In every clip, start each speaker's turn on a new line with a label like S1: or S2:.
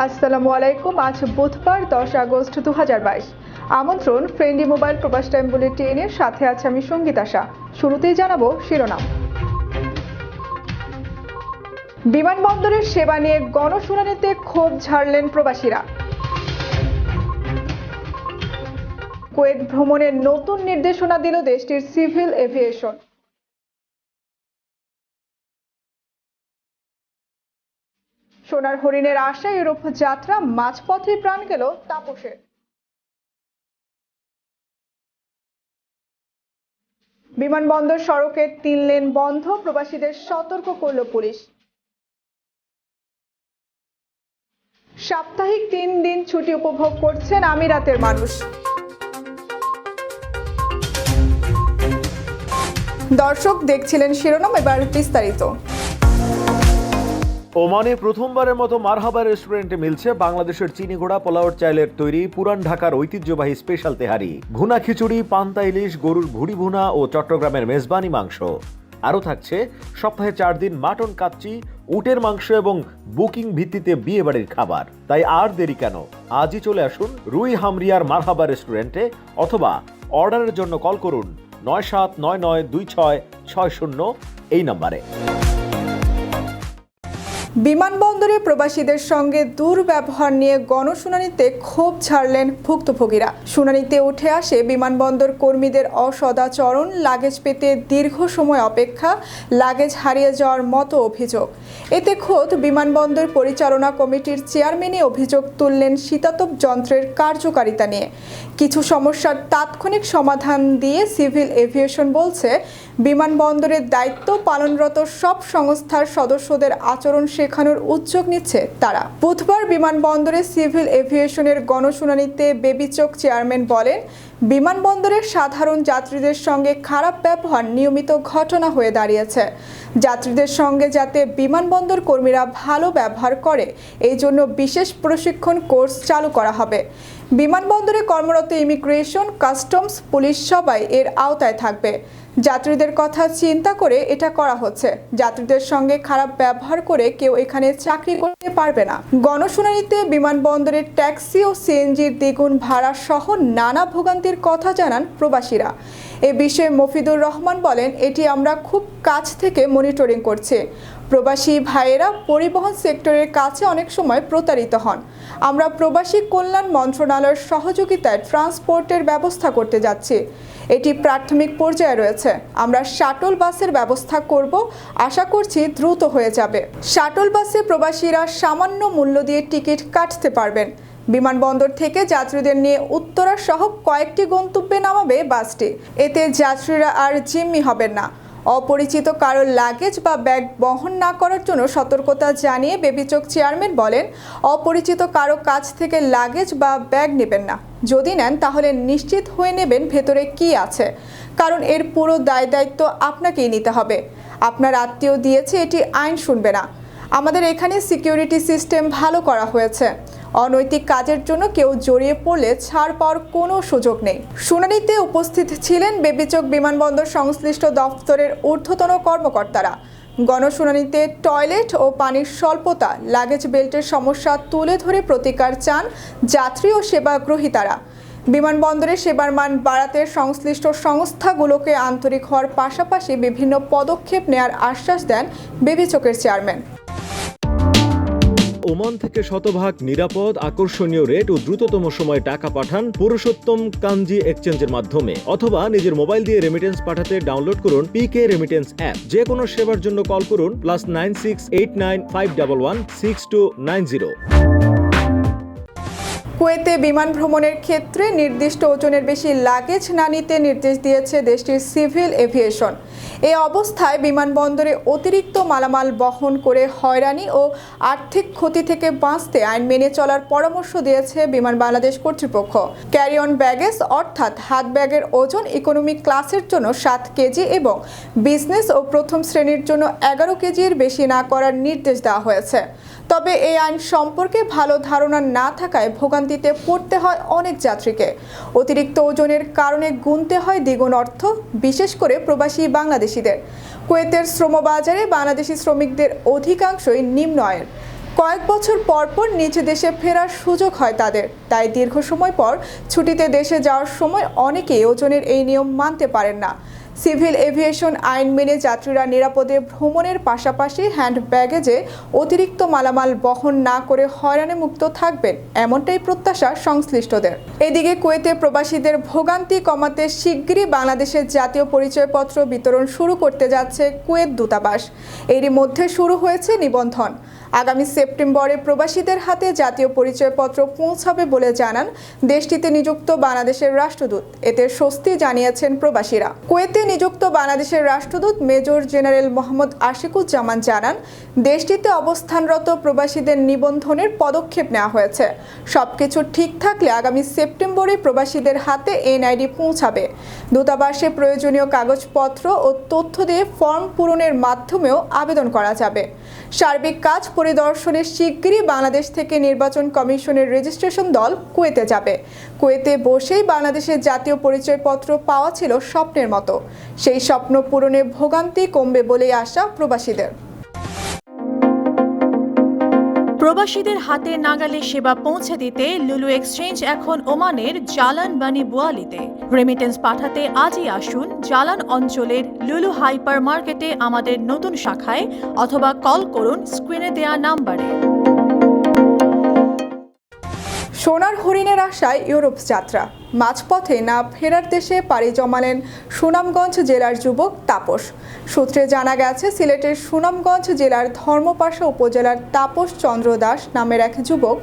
S1: আসসালামু আলাইকুম। আজ বুধবার 10 আগস্ট 2022। আমন্ত্রণ ফ্রেন্ডলি মোবাইল প্রবাস টাইম বুলেটিনের সাথে আছে আমি সঙ্গীতা শাহ। শুরুতেই জানাবো শিরোনাম। বিমানবন্দরের সেবা নিয়ে গণশুনানিতে ক্ষোভ ঝাড়লেন প্রবাসীরা। কুয়েত ভ্রমণের নতুন নির্দেশনা দিল দেশটির সিভিল এভিয়েশন। সোনার হরিণের আশায় ইউরোপ যাত্রা, মাঝপথে প্রাণ গেল তাপসের। বিমানবন্দর সড়কের 3 লেন বন্ধ, প্রবাসীদের সতর্ক করল পুলিশ। সাপ্তাহিক 3 দিন ছুটি উপভোগ করছেন আমিরাতের মানুষ। দর্শক দেখছিলেন শিরোনাম, এবার বিস্তারিত।
S2: ওমানে প্রথমবারের মতো মারহাবা রেস্টুরেন্টে মিলছে বাংলাদেশের চিনি ঘোড়া পোলাওর চাইলের তৈরি পুরান ঢাকার ঐতিহ্যবাহী স্পেশাল তেহারি, ভুনা খিচুড়ি, পান্তা ইলিশ, গরুর ভুড়ি ভুনা ও চট্টগ্রামের মেজবানি মাংস। আরও থাকছে সপ্তাহে 4 দিন মাটন কাচ্চি, উটের মাংস এবং বুকিং ভিত্তিতে বিয়ে বাড়ির খাবার। তাই আর দেরি কেন, আজই চলে আসুন রুই হামরিয়ার মারহাবা রেস্টুরেন্টে অথবা অর্ডারের জন্য কল করুন 97992660 এই নম্বরে।
S1: বিমানবন্দরে প্রবাসীদের সঙ্গে দুর্ব্যবহার নিয়ে গণশুনানিতে ক্ষোভ ঝাড়লেন ভুক্তভোগীরা। শুনানিতে উঠে আসে বিমানবন্দর কর্মীদের অসদাচরণ, লাগেজ পেতে দীর্ঘ সময় অপেক্ষা, লাগেজ হারিয়ে যাওয়ার মতো অভিযোগ। এতে খোদ বিমানবন্দর পরিচালনা কমিটির চেয়ারম্যানই অভিযোগ তুললেন শীতাতপ যন্ত্রের কার্যকারিতা নিয়ে। কিছু সমস্যার তাৎক্ষণিক সমাধান দিয়ে সিভিল এভিয়েশন বলছে, বিমানবন্দরের দায়িত্ব পালনরত সব সংস্থার সদস্যদের আচরণ শেখানোর উদ্যোগ নিচ্ছে তারা। বুধবার বিমানবন্দরে সিভিল এভিয়েশনের গণশুনানিতে বেবিচক চেয়ারম্যান বলেন, বিমানবন্দরের সাধারণ যাত্রীদের সঙ্গে খারাপ ব্যবহার নিয়মিত ঘটনা হয়ে দাঁড়িয়েছে। যাত্রীদের সঙ্গে যাতে বিমানবন্দর কর্মীরা ভালো ব্যবহার করে, এই জন্য বিশেষ প্রশিক্ষণ কোর্স চালু করা হবে। বিমানবন্দরে কর্মরত ইমিগ্রেশন, কাস্টমস, পুলিশ সবাই এর আওতায় থাকবে। যাত্রীদের কথা চিন্তা করে এটা করা হচ্ছে। যাত্রীদের সঙ্গে খারাপ ব্যবহার করে কেউ এখানে চাকরি করতে পারবে না। গণশুনানিতে বিমানবন্দরের ট্যাক্সি ও সিএনজির দ্বিগুণ ভাড়া সহ নানা ভোগান্তির কথা জানান প্রবাসীরা। এ বিষয়ে মফিদুর রহমান বলেন, এটি আমরা খুব কাছ থেকে মনিটরিং করছি। প্রবাসী ভাইয়েরা পরিবহন সেক্টরের কাছে অনেক সময় প্রতারিত হন। আমরা প্রবাসী কল্যাণ মন্ত্রণালয়ের সহযোগিতায় ট্রান্সপোর্টের ব্যবস্থা করতে যাচ্ছি। এটি প্রাথমিক পর্যায়ে রয়েছে। আমরা শাটল বাসের ব্যবস্থা করব, আশা করছি দ্রুত হয়ে যাবে। শাটল বাসে প্রবাসীরা সামান্য মূল্য দিয়ে টিকিট কাটতে পারবেন। বিমানবন্দর থেকে যাত্রীদের নিয়ে উত্তরা সহ কয়েকটি গন্তব্যে নামাবে বাসটি। এতে যাত্রীরা আর জিম্মি হবেন না। অপরিচিত কারো লাগেজ বা ব্যাগ বহন না করার জন্য সতর্কতা জানিয়ে বেবিচক চেয়ারম্যান বলেন, অপরিচিত কারো কাছ থেকে লাগেজ বা ব্যাগ নেবেন না। যদি নেন তাহলে নিশ্চিত হয়ে নেবেন ভেতরে কি আছে, কারণ এর পুরো দায় দায়িত্ব আপনাকেই নিতে হবে। আপনার আত্মীয় দিয়েছে, এটি আইন শুনবে না। আমাদের এখানে সিকিউরিটি সিস্টেম ভালো করা হয়েছে। অনৈতিক কাজের জন্য কেউ জড়িয়ে পড়লে ছাড় পাওয়ার কোনো সুযোগ নেই। শুনানিতে উপস্থিত ছিলেন বেবিচক বিমানবন্দর সংশ্লিষ্ট দপ্তরের ঊর্ধ্বতন কর্মকর্তারা। গণশুনানিতে টয়লেট ও পানির স্বল্পতা, লাগেজ বেল্টের সমস্যা তুলে ধরে প্রতিকার চান যাত্রী ও সেবা গ্রহীতারা। বিমানবন্দরে সেবার মান বাড়াতে সংশ্লিষ্ট সংস্থাগুলোকে আন্তরিক হওয়ার পাশাপাশি বিভিন্ন পদক্ষেপ নেয়ার আশ্বাস দেন বেবিচকের চেয়ারম্যান।
S2: ওমান থেকে শতভাগ নিরাপদ, আকর্ষণীয় রেট ও দ্রুততম সময়ে টাকা পাঠান পুরুষোত্তম কাঞ্জি এক্সচেঞ্জের মাধ্যমে অথবা নিজের মোবাইল দিয়ে রেমিটেন্স পাঠাতে ডাউনলোড করুন পিকে রেমিটেন্স অ্যাপ। যে কোনো সেবার জন্য কল করুন +9689511290।
S1: কুয়েতে বিমান ভ্রমণের ক্ষেত্রে নির্দিষ্ট ওজনের বেশি লাগেজ না নিতে নির্দেশ দিয়েছে দেশটির সিভিল এভিয়েশন। এই অবস্থায় বিমানবন্দরে অতিরিক্ত মালামাল বহন করে হয়রানি ও আর্থিক ক্ষতি থেকে বাঁচতে আইন মেনে চলার পরামর্শ দিয়েছে বিমান বাংলাদেশ কর্তৃপক্ষ। ক্যারি অন ব্যাগেজ অর্থাৎ হাত ব্যাগের ওজন ইকোনমি ক্লাসের জন্য 7 কেজি এবং বিজনেস ও প্রথম শ্রেণীর জন্য 11 কেজির বেশি না করার নির্দেশ দেওয়া হয়েছে। তবে এই আইন সম্পর্কে ভালো ধারণা না থাকায় ভোগান্তিতে পড়তে হয় অনেক যাত্রীকে। অতিরিক্ত ওজনের কারণে গুনতে হয় দ্বিগুণ অর্থ, বিশেষ করে প্রবাসী বাংলাদেশিদের। কুয়েতের শ্রমবাজারে বাংলাদেশি শ্রমিকদের অধিকাংশই নিম্ন আয়ের। কয়েক বছর পর পর নিজ দেশে ফেরার সুযোগ হয় তাদের, তাই দীর্ঘ সময় পর ছুটিতে দেশে যাওয়ার সময় অনেকেই ওজনের এই নিয়ম মানতে পারেন না। সিভিল এভিয়েশন আইন মেনে যাত্রীরা নিরাপদে ভ্রমণের পাশাপাশি হ্যান্ড ব্যাগেজে অতিরিক্ত মালামাল বহন না করে হয়রানি মুক্ত থাকবেন, এমনটাই প্রত্যাশা সংশ্লিষ্টদের। এদিকে কুয়েতে প্রবাসীদের ভোগান্তি কমাতে শিগগিরই বাংলাদেশের জাতীয় পরিচয়পত্র বিতরণ শুরু করতে যাচ্ছে কুয়েত দূতাবাস। এরই মধ্যে শুরু হয়েছে নিবন্ধন। আগামী সেপ্টেম্বরে প্রবাসীদের হাতে জাতীয় পরিচয়পত্র পৌঁছাবে বলে জানান দেশটিতে নিযুক্ত বাংলাদেশের রাষ্ট্রদূত। এতে স্বস্তি জানিয়েছেন প্রবাসীরা। কুয়েতে নিযুক্ত বাংলাদেশের রাষ্ট্রদূত মেজর জেনারেল মোহাম্মদ আশিকুজ্জামান জানান, দেশটিতে অবস্থানরত প্রবাসীদের নিবন্ধনের পদক্ষেপ নেওয়া হয়েছে। সবকিছু ঠিক থাকলে আগামী সেপ্টেম্বরে প্রবাসীদের হাতে এনআইডি পৌঁছাবে। দূতাবাসে প্রয়োজনীয় কাগজপত্র ও তথ্য দিয়ে ফর্ম পূরণের মাধ্যমেও আবেদন করা যাবে। সার্বিক কাজ পরিদর্শনে শিগগিরই বাংলাদেশ থেকে নির্বাচন কমিশনের রেজিস্ট্রেশন দল কুয়েতে যাবে। কুয়েতে বসেই বাংলাদেশের জাতীয় পরিচয়পত্র পাওয়া ছিল স্বপ্নের মতো। সেই স্বপ্ন পূরণে ভোগান্তি কমবে বলেই আশা প্রবাসীদের।
S3: প্রবাসীদের হাতে নাগালে সেবা পৌঁছে দিতে লুলু এক্সচেঞ্জ এখন ওমানের জালান বানি বুয়ালিতে। রেমিটেন্স পাঠাতে আজই আসুন জালান অঞ্চলের লুলু হাইপার মার্কেটে আমাদের নতুন শাখায় অথবা কল করুন স্ক্রিনে দেয়া নাম্বারে।
S1: সোনার হরিণের আশায় ইউরোপ যাত্রা। মাঝপথে না ফেরার দেশে পাড়ি জমালেন সুনামগঞ্জ জেলার যুবক তাপস। সূত্রে জানা গেছে, সিলেটের সুনামগঞ্জ জেলার ধর্মপাশা উপজেলার তাপস চন্দ্র দাস নামের এক যুবক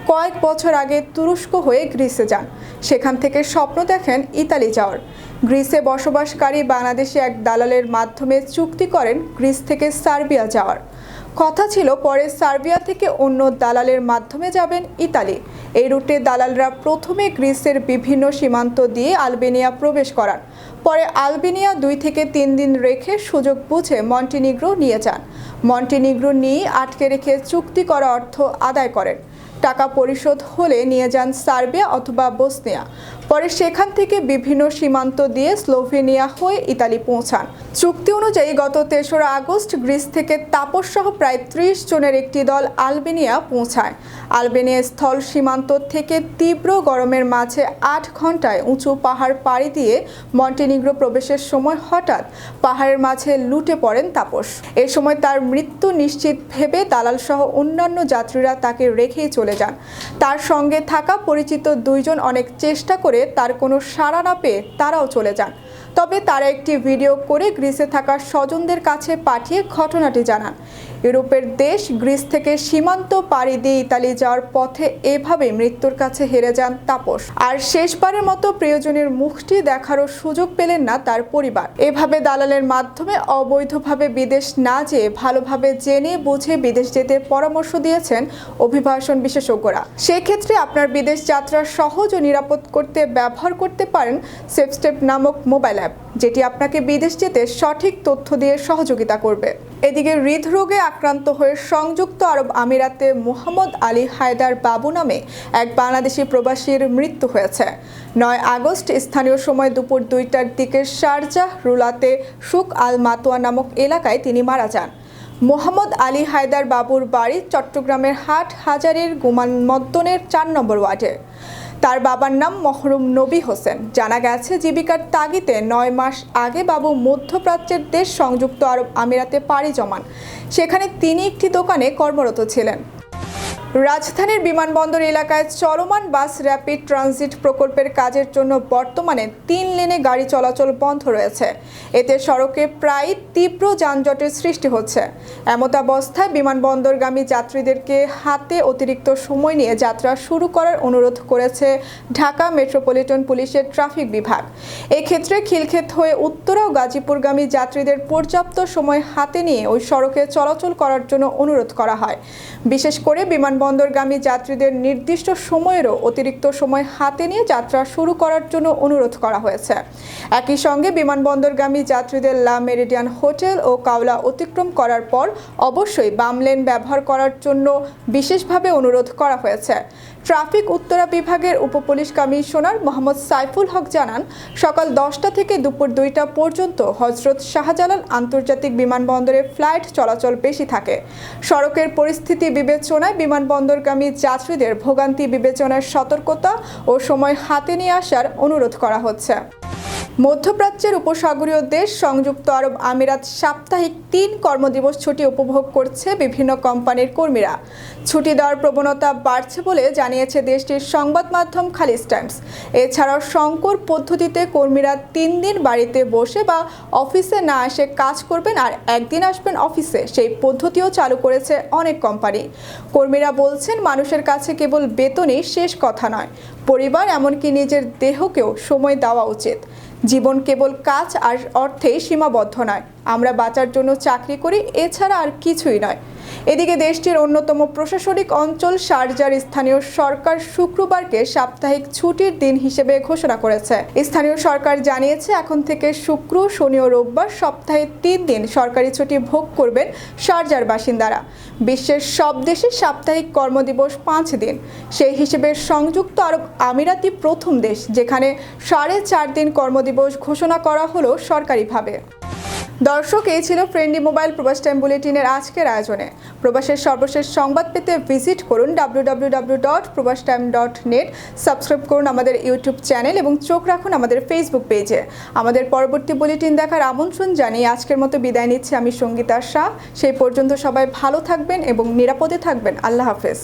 S1: কয়েক বছর আগে তুরস্ক হয়ে গ্রিসে যান। সেখান থেকে স্বপ্ন দেখেন ইতালি যাওয়ার। গ্রিসে বসবাসকারী বাংলাদেশি এক দালালের মাধ্যমে চুক্তি করেন গ্রিস থেকে সার্বিয়া যাওয়ার। কথা ছিল পরে সার্বিয়া থেকে অন্য দালালের মাধ্যমে যাবেন ইতালি। এই রুটে দালালরা প্রথমে গ্রিসের বিভিন্ন সীমান্ত দিয়ে আলবেনিয়া প্রবেশ করান। পরে আলবেনিয়া 2 থেকে 3 দিন রেখে সুযোগ বুঝে মন্টিনিগ্রো নিয়ে যান। মন্টিনিগ্রো নিয়ে আটকে রেখে চুক্তি করা অর্থ আদায় করেন। টাকা পরিশোধ হলে নিয়ে যান সার্বিয়া অথবা বসনিয়া। পরে সেখান থেকে বিভিন্ন সীমান্ত দিয়ে স্লোভেনিয়া হয়ে ইতালি পৌঁছান। চুক্তি অনুযায়ী গত 3রা আগস্ট গ্রিস থেকে তাপস সহ প্রায় 30 জনের একটি দল আলবেনিয়া পৌঁছায়। আলবেনিয়া স্থল সীমান্ত থেকে তীব্র গরমের মাঝে 8 ঘন্টায় উঁচু পাহাড় পাড়ি দিয়ে মন্টিনিগ্রো প্রবেশের সময় হঠাৎ পাহাড়ের মাঝে লুটে পড়েন তাপস। এ সময় তার মৃত্যু নিশ্চিত ভেবে দালাল সহ অন্যান্য যাত্রীরা তাকে রেখেই চলে যান। তার সঙ্গে থাকা পরিচিত 2 জন অনেক চেষ্টা করে তার কোনো সাড়া না পেয়ে তারাও চলে যান। তবে তারা একটি ভিডিও করে গ্রিসে থাকা স্বজনদের কাছে পাঠিয়ে ঘটনাটি জানান। ইউরোপের দেশ গ্রিস থেকে সীমান্ত পাড়ি দিয়ে ইতালি যাওয়ার পথে এভাবেই মৃত্যুর কাছে হেরে যান তাপস। আর শেষবারের মতো প্রিয়জনের মুখটি দেখারও সুযোগ পেলেন না তার পরিবার। এভাবে দালালের মাধ্যমে অবৈধভাবে বিদেশ না যেয়ে ভালোভাবে জেনে বুঝে বিদেশ যেতে পরামর্শ দিয়েছেন অভিবাসন বিশেষজ্ঞরা। সেক্ষেত্রে আপনার বিদেশ যাত্রা সহজ ও নিরাপদ করতে ব্যবহার করতে পারেন সেফস্টেপ নামক মোবাইল অ্যাপ, যেটি আপনাকে বিদেশ যেতে সঠিক তথ্য দিয়ে সহযোগিতা করবে। এদিকে হৃদরোগে আক্রান্ত হয়ে সংযুক্ত আরব আমিরাতে মোহাম্মদ আলী হায়দার বাবু নামে এক বাংলাদেশি প্রবাসীর মৃত্যু হয়েছে। 9 আগস্ট স্থানীয় সময় দুপুর 2টার দিকে শারজাহ রুলাতে সুক আল মাতোয়া নামক এলাকায় তিনি মারা যান। মোহাম্মদ আলী হায়দার বাবুর বাড়ি চট্টগ্রামের হাট হাজারীর গুমানমদ্দনের 4 নম্বর ওয়ার্ডে। তার বাবার নাম মহরুম নবী হোসেন। জানা গেছে, জীবিকার তাগিদে 9 মাস আগে বাবু মধ্যপ্রাচ্যের দেশ সংযুক্ত আরব আমিরাতে পাড়ি জমান। সেখানে তিনি একটি দোকানে কর্মরত ছিলেন। রাজধানীর বিমানবন্দর এলাকায় চলমান বাস র্যাপিড ট্রানজিট প্রকল্পের কাজের জন্য বর্তমানে 3 লেনে গাড়ি চলাচল বন্ধ রয়েছে। এতে সড়কে প্রায় তীব্র যানজটের সৃষ্টি হচ্ছে। এমতাবস্থায় বিমানবন্দরগামী যাত্রীদেরকে হাতে অতিরিক্ত সময় নিয়ে যাত্রা শুরু করার অনুরোধ করেছে ঢাকা মেট্রোপলিটন পুলিশের ট্রাফিক বিভাগ। এক্ষেত্রে খিলক্ষেত হয়ে উত্তরা ও গাজীপুরগামী যাত্রীদের পর্যাপ্ত সময় হাতে নিয়ে ওই সড়কে চলাচল করার জন্য অনুরোধ করা হয়। বিশেষ করে বিমানবন্দরগামী যাত্রীদের নির্দিষ্ট সময়েরও অতিরিক্ত সময় হাতে নিয়ে যাত্রা শুরু করার জন্য অনুরোধ করা হয়েছে। একই সঙ্গে বিমানবন্দরগামী যাত্রীদের লা মেরিডিয়ান হোটেল ও কাওলা অতিক্রম করার পর অবশ্যই বাম লেন ব্যবহার করার জন্য বিশেষভাবে অনুরোধ করা হয়েছে। ট্রাফিক উত্তরা বিভাগের উপপুলিশ কমিশনার মোহাম্মদ সাইফুল হক জানান, সকাল 10টা থেকে দুপুর 2টা পর্যন্ত হজরত শাহজালাল আন্তর্জাতিক বিমানবন্দরে ফ্লাইট চলাচল বেশি থাকে। সড়কের পরিস্থিতি বিবেচনায় বিমানবন্দরগামী যাত্রীদের ভোগান্তি বিবেচনায় সতর্কতা ও সময় হাতে নিয়ে আসার অনুরোধ করা হচ্ছে। মধ্যপ্রাচ্যের উপসাগরীয় দেশ সংযুক্ত আরব আমিরাত সাপ্তাহিক 3 কর্মদিবস ছুটি উপভোগ করছে বিভিন্ন কোম্পানির কর্মীরা। ছুটি দেওয়ার প্রবণতা বাড়ছে বলে জানিয়েছে দেশটির সংবাদ মাধ্যম খালিজ টাইমস। এছাড়াও সংকর পদ্ধতিতে কর্মীরা 3 দিন বাড়িতে বসে বা অফিসে না এসে কাজ করবেন আর একদিন আসবেন অফিসে, সেই পদ্ধতিও চালু করেছে অনেক কোম্পানি। কর্মীরা বলছেন, মানুষের কাছে কেবল বেতনই শেষ কথা নয়, পরিবার এমনকি নিজের দেহকেও সময় দেওয়া উচিত। জীবন কেবল কাজ আর অর্থেই সীমাবদ্ধ নয়। আমরা বাঁচার জন্য চাকরি করি, এছাড়া আর কিছুই নয়। এদিকে দেশটির অন্যতম প্রশাসনিক অঞ্চল শারজার স্থানীয় সরকার শুক্রবারকে সাপ্তাহিক ছুটির দিন হিসেবে ঘোষণা করেছে। স্থানীয় সরকার জানিয়েছে, এখন থেকে শুক্র, শনি ও রোববার সপ্তাহে 3 দিন সরকারি ছুটি ভোগ করবেন শারজার বাসিন্দারা। বিশ্বের সব দেশে সাপ্তাহিক কর্মদিবস 5 দিন। সেই হিসেবে সংযুক্ত আরব আমিরাতই প্রথম দেশ যেখানে 4.5 দিন কর্মদিবস ঘোষণা করা হলো সরকারিভাবে। দর্শক, এই ছিল ফ্রেন্ডলি মোবাইল প্রবাস টাইম বুলেটিনের আজকের আয়োজনে। প্রবাসের সর্বশেষ সংবাদ পেতে ভিজিট করুন www.probastime.net। সাবস্ক্রাইব করুন আমাদের ইউটিউব চ্যানেল এবং চোখ রাখুন আমাদের ফেসবুক পেজে। আমাদের পরবর্তী বুলেটিন দেখার আমন্ত্রণ জানিয়ে আজকের মতো বিদায় নিচ্ছি আমি সঙ্গীতা শাহ। সেই পর্যন্ত সবাই ভালো থাকবেন এবং নিরাপদে থাকবেন। আল্লাহ হাফেজ।